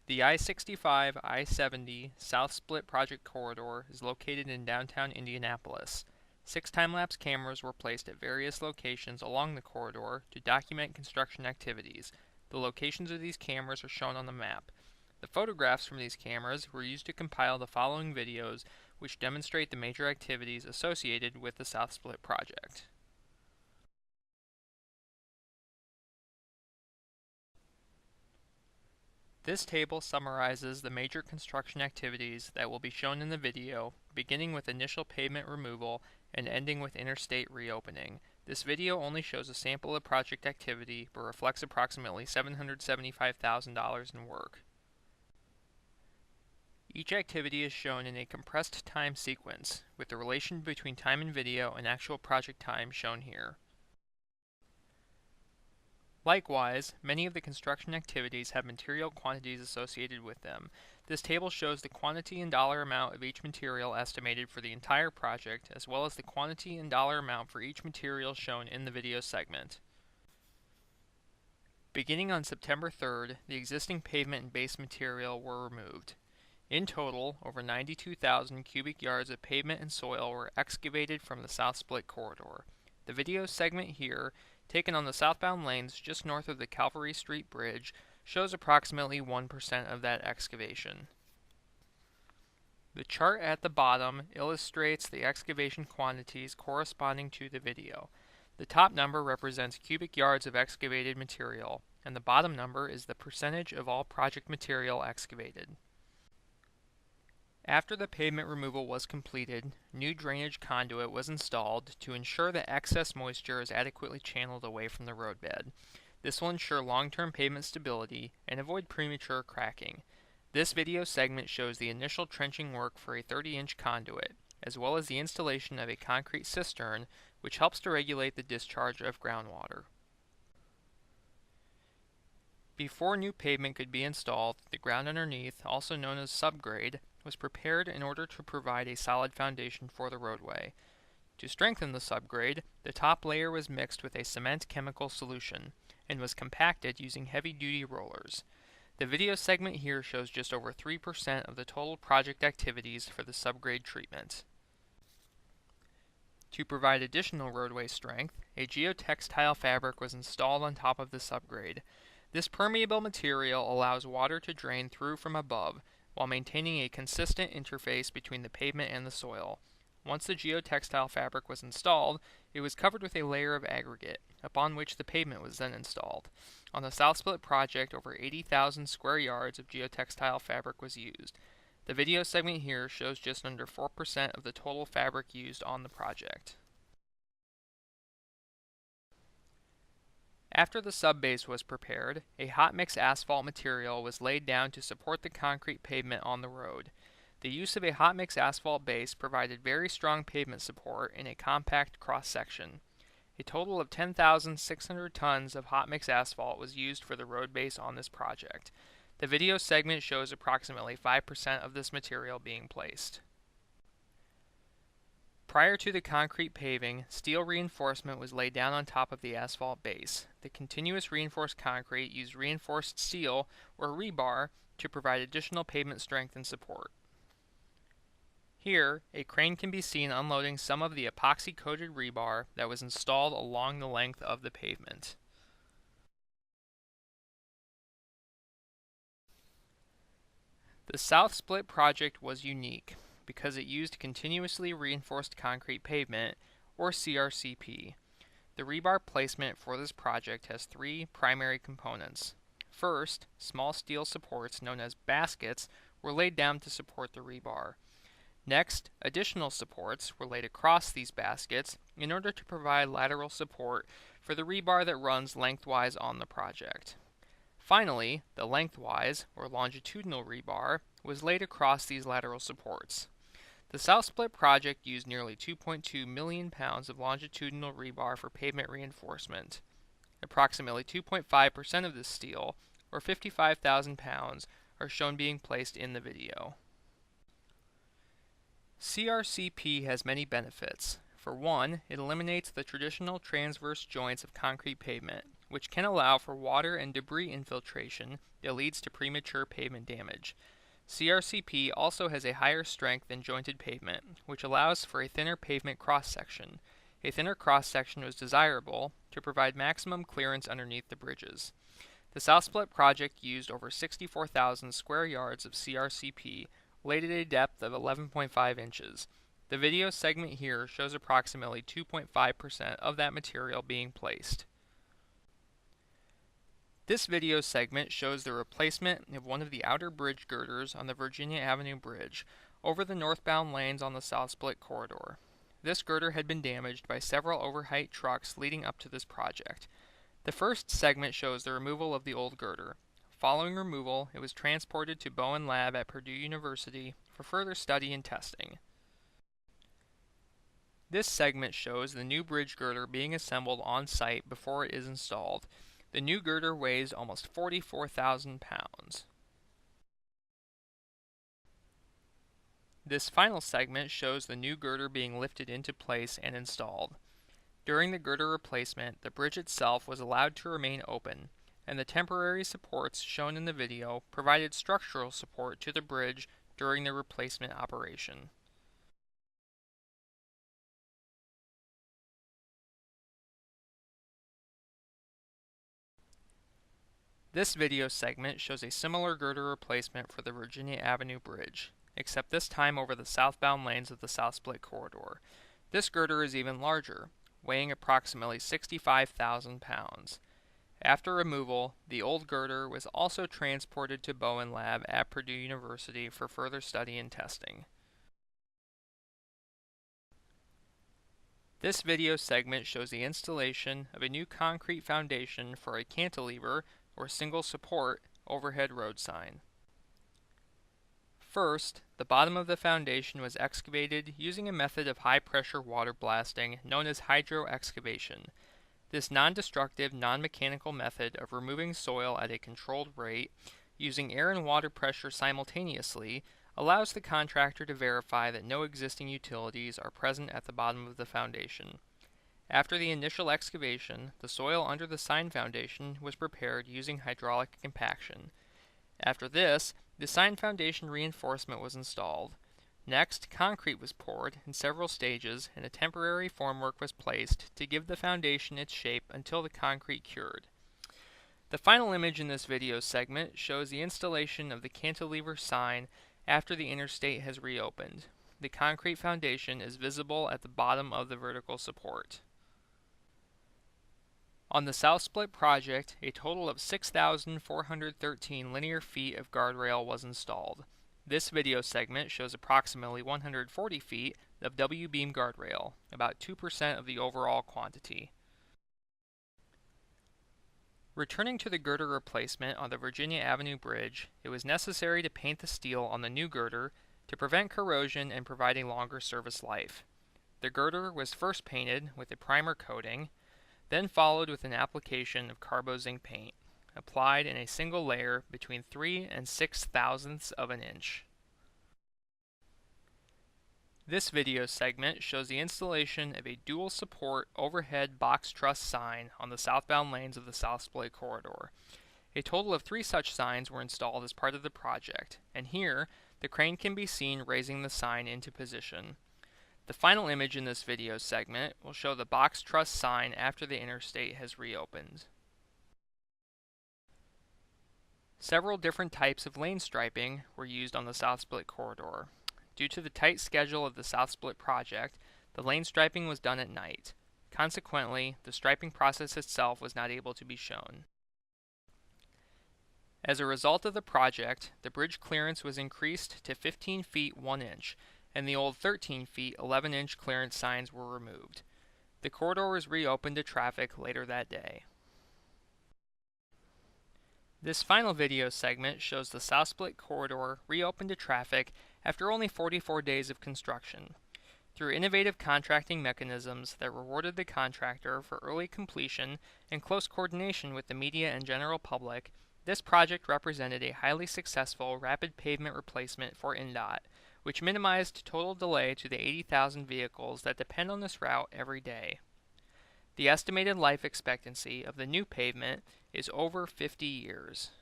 The I-65 I-70 South Split Project Corridor is located in downtown Indianapolis. 6 time-lapse cameras were placed at various locations along the corridor to document construction activities. The locations of these cameras are shown on the map. The photographs from these cameras were used to compile the following videos, which demonstrate the major activities associated with the South Split project. This table summarizes the major construction activities that will be shown in the video, beginning with initial pavement removal and ending with interstate reopening. This video only shows a sample of project activity, but reflects approximately $775,000 in work. Each activity is shown in a compressed time sequence, with the relation between time in video and actual project time shown here. Likewise, many of the construction activities have material quantities associated with them. This table shows the quantity and dollar amount of each material estimated for the entire project, as well as the quantity and dollar amount for each material shown in the video segment. Beginning on September 3rd, the existing pavement and base material were removed. In total, over 92,000 cubic yards of pavement and soil were excavated from the South Split corridor. The video segment here, taken on the southbound lanes just north of the Calvary Street Bridge, shows approximately 1% of that excavation. The chart at the bottom illustrates the excavation quantities corresponding to the video. The top number represents cubic yards of excavated material, and the bottom number is the percentage of all project material excavated. After the pavement removal was completed, new drainage conduit was installed to ensure that excess moisture is adequately channeled away from the roadbed. This will ensure long-term pavement stability and avoid premature cracking. This video segment shows the initial trenching work for a 30-inch conduit, as well as the installation of a concrete cistern, which helps to regulate the discharge of groundwater. Before new pavement could be installed, the ground underneath, also known as subgrade, was prepared in order to provide a solid foundation for the roadway. To strengthen the subgrade, the top layer was mixed with a cement chemical solution and was compacted using heavy-duty rollers. The video segment here shows just over 3% of the total project activities for the subgrade treatment. To provide additional roadway strength, a geotextile fabric was installed on top of the subgrade. This permeable material allows water to drain through from above, while maintaining a consistent interface between the pavement and the soil. Once the geotextile fabric was installed, it was covered with a layer of aggregate, upon which the pavement was then installed. On the South Split project, over 80,000 square yards of geotextile fabric was used. The video segment here shows just under 4% of the total fabric used on the project. After the subbase was prepared, a hot mix asphalt material was laid down to support the concrete pavement on the road. The use of a hot mix asphalt base provided very strong pavement support in a compact cross-section. A total of 10,600 tons of hot mix asphalt was used for the road base on this project. The video segment shows approximately 5% of this material being placed. Prior to the concrete paving, steel reinforcement was laid down on top of the asphalt base. The continuous reinforced concrete used reinforced steel, or rebar, to provide additional pavement strength and support. Here, a crane can be seen unloading some of the epoxy-coated rebar that was installed along the length of the pavement. The South Split project was unique because it used continuously reinforced concrete pavement, or CRCP. The rebar placement for this project has 3 primary components. First, small steel supports known as baskets were laid down to support the rebar. Next, additional supports were laid across these baskets in order to provide lateral support for the rebar that runs lengthwise on the project. Finally, the lengthwise, or longitudinal rebar, was laid across these lateral supports. The South Split project used nearly 2.2 million pounds of longitudinal rebar for pavement reinforcement. Approximately 2.5% of this steel, or 55,000 pounds, are shown being placed in the video. CRCP has many benefits. For one, it eliminates the traditional transverse joints of concrete pavement, which can allow for water and debris infiltration that leads to premature pavement damage. CRCP also has a higher strength than jointed pavement, which allows for a thinner pavement cross-section. A thinner cross-section was desirable to provide maximum clearance underneath the bridges. The South Split project used over 64,000 square yards of CRCP, laid at a depth of 11.5 inches. The video segment here shows approximately 2.5% of that material being placed. This video segment shows the replacement of one of the outer bridge girders on the Virginia Avenue Bridge over the northbound lanes on the South Split corridor. This girder had been damaged by several overheight trucks leading up to this project. The first segment shows the removal of the old girder. Following removal, it was transported to Bowen Lab at Purdue University for further study and testing. This segment shows the new bridge girder being assembled on site before it is installed. The new girder weighs almost 44,000 pounds. This final segment shows the new girder being lifted into place and installed. During the girder replacement, the bridge itself was allowed to remain open, and the temporary supports shown in the video provided structural support to the bridge during the replacement operation. This video segment shows a similar girder replacement for the Virginia Avenue Bridge, except this time over the southbound lanes of the South Split corridor. This girder is even larger, weighing approximately 65,000 pounds. After removal, the old girder was also transported to Bowen Lab at Purdue University for further study and testing. This video segment shows the installation of a new concrete foundation for a cantilever or single support overhead road sign. First, the bottom of the foundation was excavated using a method of high-pressure water blasting known as hydro-excavation. This non-destructive, non-mechanical method of removing soil at a controlled rate, using air and water pressure simultaneously, allows the contractor to verify that no existing utilities are present at the bottom of the foundation. After the initial excavation, the soil under the sign foundation was prepared using hydraulic compaction. After this, the sign foundation reinforcement was installed. Next, concrete was poured in several stages and a temporary formwork was placed to give the foundation its shape until the concrete cured. The final image in this video segment shows the installation of the cantilever sign after the Interstate has reopened. The concrete foundation is visible at the bottom of the vertical support. On the South Split project, a total of 6,413 linear feet of guardrail was installed. This video segment shows approximately 140 feet of W-beam guardrail, about 2% of the overall quantity. Returning to the girder replacement on the Virginia Avenue Bridge, it was necessary to paint the steel on the new girder to prevent corrosion and provide a longer service life. The girder was first painted with a primer coating, then followed with an application of carbo-zinc paint, applied in a single layer between 3 and 6 thousandths of an inch. This video segment shows the installation of a dual support overhead box truss sign on the southbound lanes of the South Split corridor. A total of 3 such signs were installed as part of the project, and here, the crane can be seen raising the sign into position. The final image in this video segment will show the box truss sign after the Interstate has reopened. Several different types of lane striping were used on the South Split corridor. Due to the tight schedule of the South Split project, the lane striping was done at night. Consequently, the striping process itself was not able to be shown. As a result of the project, the bridge clearance was increased to 15 feet 1 inch, and the old 13 feet 11 inch clearance signs were removed. The corridor was reopened to traffic later that day. This final video segment shows the South Split corridor reopened to traffic after only 44 days of construction. Through innovative contracting mechanisms that rewarded the contractor for early completion and close coordination with the media and general public, this project represented a highly successful rapid pavement replacement for INDOT, which minimized total delay to the 80,000 vehicles that depend on this route every day. The estimated life expectancy of the new pavement is over 50 years.